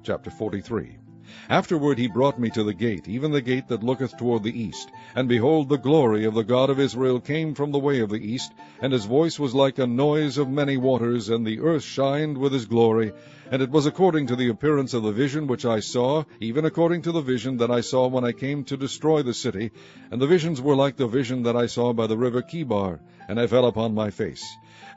Chapter 43. Afterward he brought me to the gate, even the gate that looketh toward the east. And behold, the glory of the God of Israel came from the way of the east, and his voice was like a noise of many waters, and the earth shined with his glory. And it was according to the appearance of the vision which I saw, even according to the vision that I saw when I came to destroy the city. And the visions were like the vision that I saw by the river Chebar, and I fell upon my face.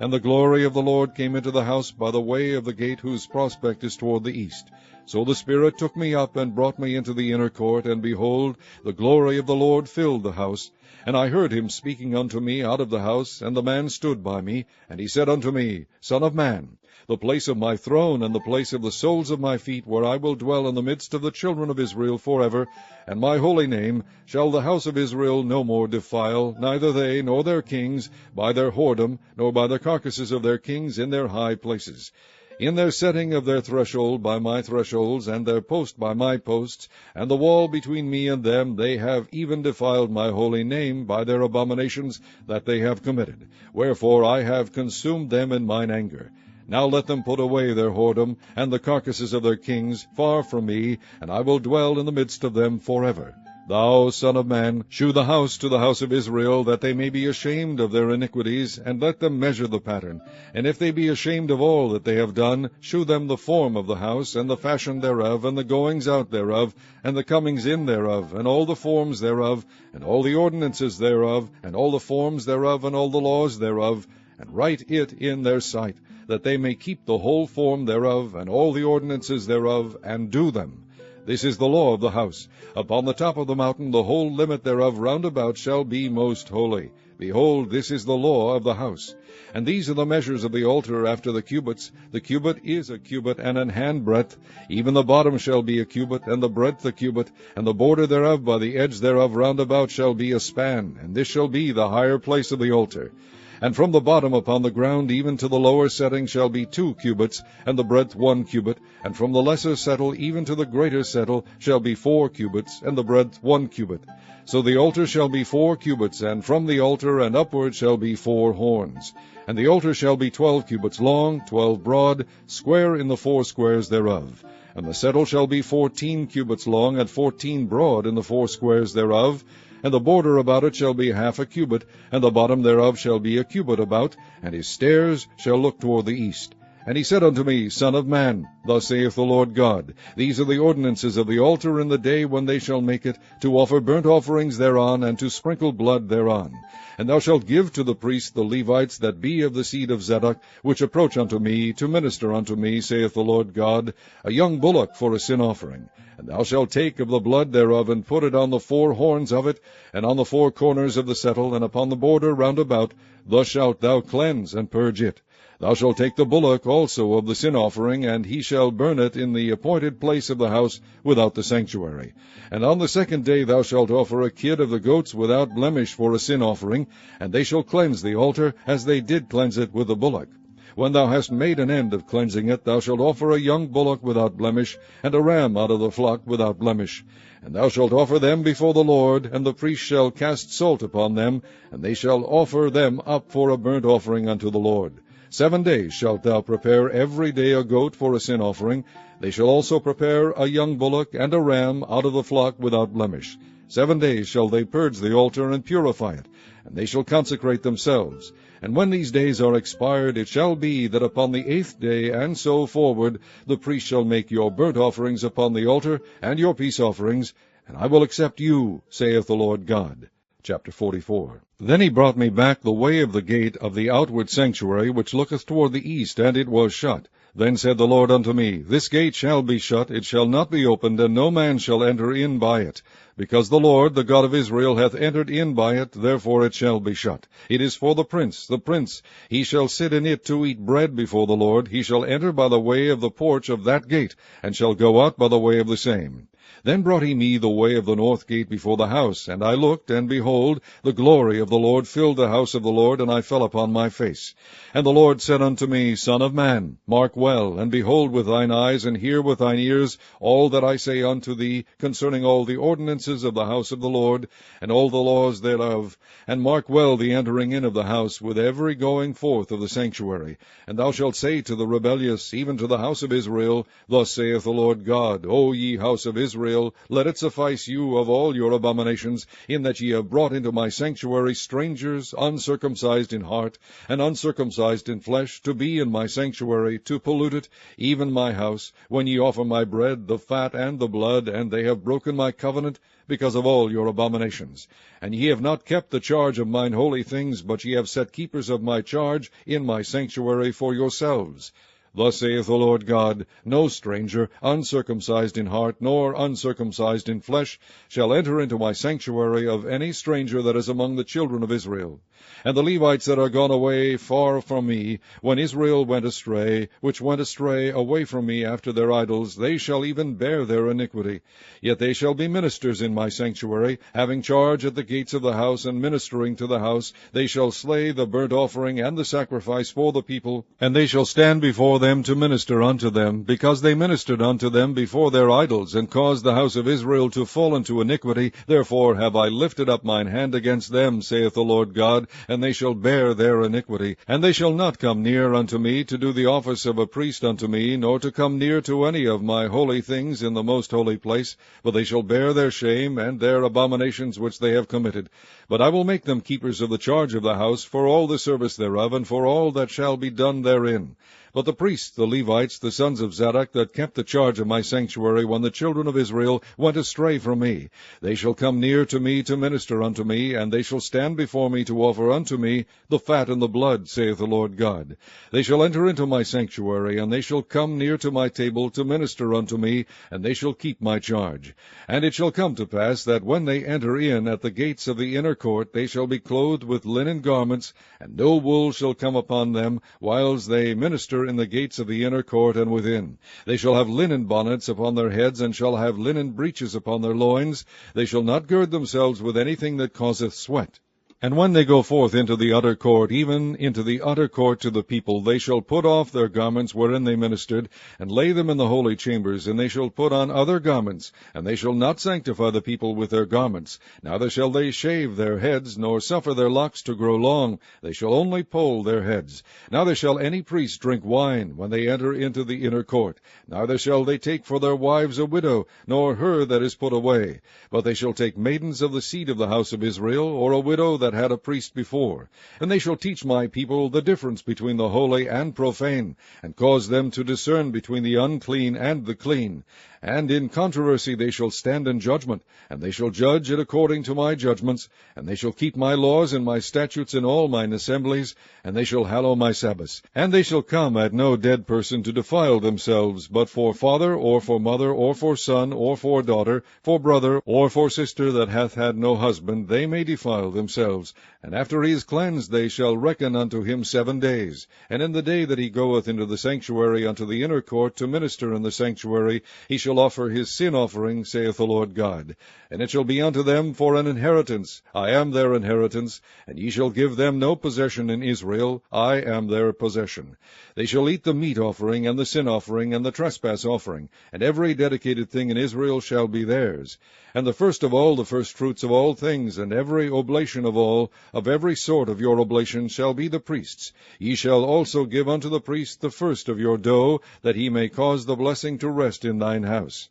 And the glory of the Lord came into the house by the way of the gate whose prospect is toward the east. So the Spirit took me up and brought me into the inner court, and behold, the glory of the Lord filled the house. And I heard him speaking unto me out of the house, and the man stood by me, and he said unto me, Son of man, the place of my throne and the place of the soles of my feet, where I will dwell in the midst of the children of Israel forever, and my holy name shall the house of Israel no more defile, neither they nor their kings, by their whoredom, nor by the carcasses of their kings in their high places. In their setting of their threshold by my thresholds, and their post by my posts, and the wall between me and them, they have even defiled my holy name by their abominations that they have committed. Wherefore I have consumed them in mine anger. Now let them put away their whoredom, and the carcasses of their kings, far from me, and I will dwell in the midst of them forever. Thou, son of man, shew the house to the house of Israel, that they may be ashamed of their iniquities, and let them measure the pattern. And if they be ashamed of all that they have done, shew them the form of the house, and the fashion thereof, and the goings out thereof, and the comings in thereof, and all the forms thereof, and all the ordinances thereof, and all the forms thereof, and all the laws thereof, and write it in their sight, that they may keep the whole form thereof, and all the ordinances thereof, and do them. This is the law of the house. Upon the top of the mountain the whole limit thereof round about shall be most holy. Behold, this is the law of the house. And these are the measures of the altar after the cubits. The cubit is a cubit and an handbreadth. Even the bottom shall be a cubit, and the breadth a cubit, and the border thereof by the edge thereof round about shall be a span. And this shall be the higher place of the altar. And from the bottom upon the ground even to the lower setting shall be 2 cubits, and the breadth 1 cubit. And from the lesser settle even to the greater settle shall be 4 cubits, and the breadth 1 cubit. So the altar shall be 4 cubits, and from the altar and upward shall be 4 horns. And the altar shall be 12 cubits long, 12 broad, square in the 4 squares thereof. And the settle shall be 14 cubits long, and 14 broad in the 4 squares thereof. And the border about it shall be 1/2 a cubit, and the bottom thereof shall be a cubit about, and his stairs shall look toward the east. And he said unto me, Son of man, thus saith the Lord God, These are the ordinances of the altar in the day when they shall make it, to offer burnt offerings thereon, and to sprinkle blood thereon. And thou shalt give to the priests the Levites that be of the seed of Zadok, which approach unto me, to minister unto me, saith the Lord God, a young bullock for a sin offering. And thou shalt take of the blood thereof, and put it on the 4 horns of it, and on the 4 corners of the settle, and upon the border round about. Thus shalt thou cleanse and purge it. Thou shalt take the bullock also of the sin offering, and he shall burn it in the appointed place of the house without the sanctuary. And on the 2nd day thou shalt offer a kid of the goats without blemish for a sin offering, and they shall cleanse the altar, as they did cleanse it with the bullock. When thou hast made an end of cleansing it, thou shalt offer a young bullock without blemish, and a ram out of the flock without blemish. And thou shalt offer them before the Lord, and the priest shall cast salt upon them, and they shall offer them up for a burnt offering unto the Lord. 7 days shalt thou prepare every day a goat for a sin offering. They shall also prepare a young bullock and a ram out of the flock without blemish. 7 days shall they purge the altar and purify it, and they shall consecrate themselves. And when these days are expired, it shall be that upon the 8th day and so forward the priest shall make your burnt offerings upon the altar, and your peace offerings, and I will accept you, saith the Lord God. Chapter 44. Then he brought me back the way of the gate of the outward sanctuary, which looketh toward the east, and it was shut. Then said the Lord unto me, This gate shall be shut, it shall not be opened, and no man shall enter in by it. Because the Lord, the God of Israel, hath entered in by it, therefore it shall be shut. It is for the prince. He shall sit in it to eat bread before the Lord. He shall enter by the way of the porch of that gate, and shall go out by the way of the same. Then brought he me the way of the north gate before the house, and I looked, and behold, the glory of the Lord filled the house of the Lord, and I fell upon my face. And the Lord said unto me, Son of man, mark well, and behold with thine eyes, and hear with thine ears all that I say unto thee concerning all the ordinances ordinances of the house of the Lord, and all the laws thereof, and mark well the entering in of the house, with every going forth of the sanctuary. And thou shalt say to the rebellious, even to the house of Israel, Thus saith the Lord God, O ye house of Israel, let it suffice you of all your abominations, in that ye have brought into my sanctuary strangers, uncircumcised in heart, and uncircumcised in flesh, to be in my sanctuary, to pollute it, even my house, when ye offer my bread, the fat and the blood, and they have broken my covenant, because of all your abominations. And ye have not kept the charge of mine holy things, but ye have set keepers of my charge in my sanctuary for yourselves. Thus saith the Lord God, No stranger, uncircumcised in heart, nor uncircumcised in flesh, shall enter into my sanctuary of any stranger that is among the children of Israel. And the Levites that are gone away far from me, when Israel went astray, which went astray away from me after their idols, they shall even bear their iniquity. Yet they shall be ministers in my sanctuary, having charge at the gates of the house, and ministering to the house. They shall slay the burnt offering and the sacrifice for the people, and they shall stand before them to minister unto them, because they ministered unto them before their idols, and caused the house of Israel to fall into iniquity. Therefore have I lifted up mine hand against them, saith the Lord God, and they shall bear their iniquity. And they shall not come near unto me to do the office of a priest unto me, nor to come near to any of my holy things in the most holy place, but they shall bear their shame and their abominations which they have committed. But I will make them keepers of the charge of the house, for all the service thereof, and for all that shall be done therein. But the priests, the Levites, the sons of Zadok, that kept the charge of my sanctuary when the children of Israel went astray from me, they shall come near to me to minister unto me, and they shall stand before me to offer unto me the fat and the blood, saith the Lord God. They shall enter into my sanctuary, and they shall come near to my table to minister unto me, and they shall keep my charge. And it shall come to pass that when they enter in at the gates of the inner court, they shall be clothed with linen garments, and no wool shall come upon them, whiles they minister in the gates of the inner court and within. They shall have linen bonnets upon their heads, and shall have linen breeches upon their loins. They shall not gird themselves with anything that causeth sweat. And when they go forth into the utter court, even into the utter court to the people, they shall put off their garments wherein they ministered, and lay them in the holy chambers, and they shall put on other garments, and they shall not sanctify the people with their garments. Neither shall they shave their heads, nor suffer their locks to grow long. They shall only poll their heads. Neither shall any priest drink wine when they enter into the inner court. Neither shall they take for their wives a widow, nor her that is put away. But they shall take maidens of the seed of the house of Israel, or a widow that had a priest before. And they shall teach my people the difference between the holy and profane, and cause them to discern between the unclean and the clean. And in controversy they shall stand in judgment, and they shall judge it according to my judgments, and they shall keep my laws and my statutes in all mine assemblies, and they shall hallow my Sabbaths. And they shall come at no dead person to defile themselves, but for father, or for mother, or for son, or for daughter, for brother, or for sister that hath had no husband, they may defile themselves. And after he is cleansed, they shall reckon unto him 7 days. And in the day that he goeth into the sanctuary unto the inner court to minister in the sanctuary, he shall offer his sin offering, saith the Lord God. And it shall be unto them for an inheritance. I am their inheritance, and ye shall give them no possession in Israel. I am their possession. They shall eat the meat offering, and the sin offering, and the trespass offering, and every dedicated thing in Israel shall be theirs. And the first of all, the firstfruits of all things, and every oblation of all, of every sort of your oblation, shall be the priest's. Ye shall also give unto the priest the first of your dough, that he may cause the blessing to rest in thine house.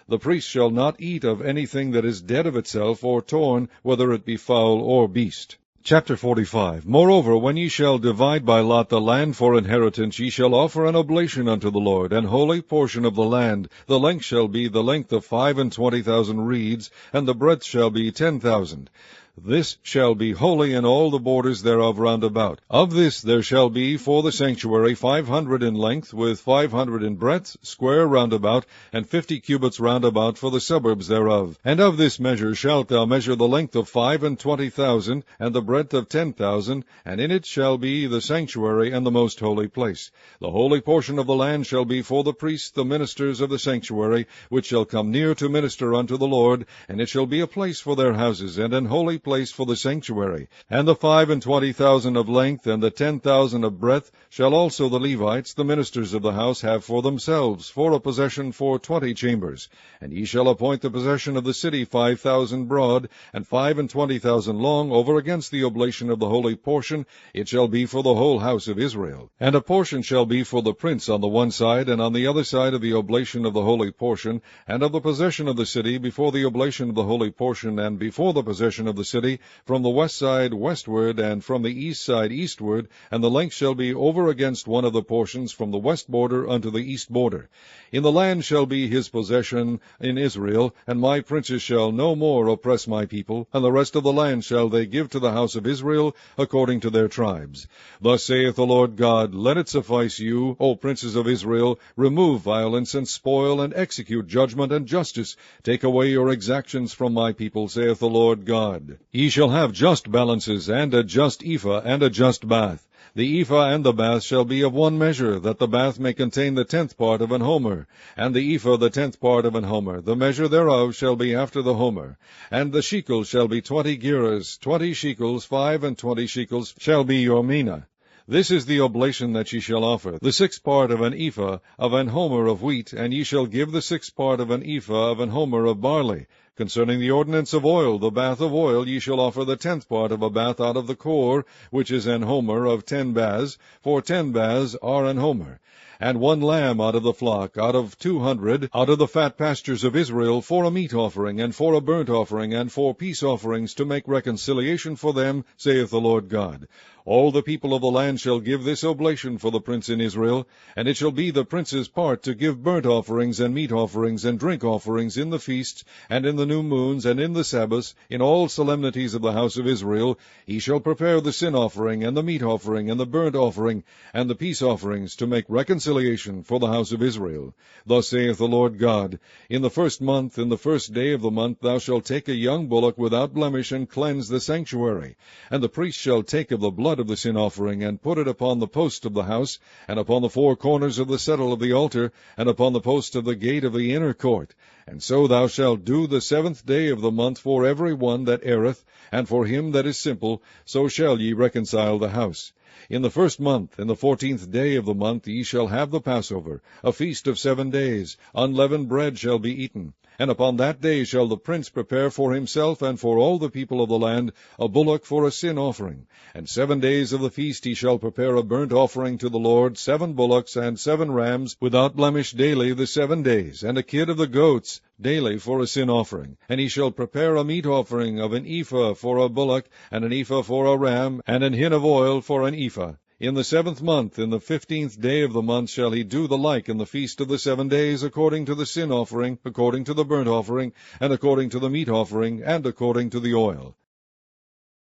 The priest shall not eat of anything that is dead of itself, or torn, whether it be fowl or beast. Chapter 45. Moreover, when ye shall divide by lot the land for inheritance, ye shall offer an oblation unto the Lord, an holy portion of the land. The length shall be the length of 25,000 reeds, and the breadth shall be 10,000. This shall be holy in all the borders thereof round about. Of this there shall be for the sanctuary 500 in length, with 500 in breadth, square round about, and 50 cubits round about for the suburbs thereof. And of this measure shalt thou measure the length of 25,000, and the breadth of 10,000, and in it shall be the sanctuary and the most holy place. The holy portion of the land shall be for the priests, the ministers of the sanctuary, which shall come near to minister unto the Lord, and it shall be a place for their houses, and an holy place for the sanctuary. And the 25,000 of length, and the 10,000 of breadth, shall also the Levites, the ministers of the house, have for themselves, for a possession for 20 chambers. And ye shall appoint the possession of the city 5,000 broad, and 25,000 long, over against the oblation of the holy portion. It shall be for the whole house of Israel. And a portion shall be for the prince on the one side, and on the other side of the oblation of the holy portion, and of the possession of the city, before the oblation of the holy portion, and before the possession of the city, from the west side westward, and from the east side eastward, and the length shall be over against one of the portions, from the west border unto the east border. In the land shall be his possession in Israel, and my princes shall no more oppress my people, and the rest of the land shall they give to the house of Israel, according to their tribes. Thus saith the Lord God, Let it suffice you, O princes of Israel, remove violence and spoil, and execute judgment and justice. Take away your exactions from my people, saith the Lord God. Ye shall have just balances, and a just ephah, and a just bath. The ephah and the bath shall be of one measure, that the bath may contain the 10th part of an homer, and the ephah the 10th part of an homer. The measure thereof shall be after the homer. And the shekel shall be 20 gerahs, 20 shekels, 25 shekels shall be your mina. This is the oblation that ye shall offer, the 6th part of an ephah of an homer of wheat, and ye shall give the 6th part of an ephah of an homer of barley. Concerning the ordinance of oil, the bath of oil, ye shall offer the 10th part of a bath out of the core, which is an homer of 10 baths, for 10 baths are an homer. And 1 lamb out of the flock, out of 200, out of the fat pastures of Israel, for a meat offering, and for a burnt offering, and for peace offerings, to make reconciliation for them, saith the Lord God. All the people of the land shall give this oblation for the prince in Israel, and it shall be the prince's part to give burnt offerings, and meat offerings, and drink offerings in the feasts, and in the new moons, and in the Sabbaths, in all solemnities of the house of Israel. He shall prepare the sin offering, and the meat offering, and the burnt offering, and the peace offerings, to make reconciliation for the house of Israel. Thus saith the Lord God, In the 1st month, in the 1st day of the month, thou shalt take a young bullock without blemish, and cleanse the sanctuary. And the priest shall take of the blood of the sin offering, and put it upon the post of the house, and upon the 4 corners of the settle of the altar, and upon the post of the gate of the inner court. And so thou shalt do the 7th day of the month for every one that erreth, and for him that is simple, so shall ye reconcile the house. In the 1st month, in the 14th day of the month, ye shall have the Passover, a feast of 7 days. Unleavened bread shall be eaten. And upon that day shall the prince prepare for himself and for all the people of the land a bullock for a sin offering. And 7 days of the feast he shall prepare a burnt offering to the Lord, 7 bullocks and 7 rams, without blemish daily the 7 days, and a kid of the goats daily for a sin offering. And he shall prepare a meat offering of an ephah for a bullock, and an ephah for a ram, and an hin of oil for an ephah. In the 7th month, in the 15th day of the month, shall he do the like in the feast of the 7 days, according to the sin offering, according to the burnt offering, and according to the meat offering, and according to the oil.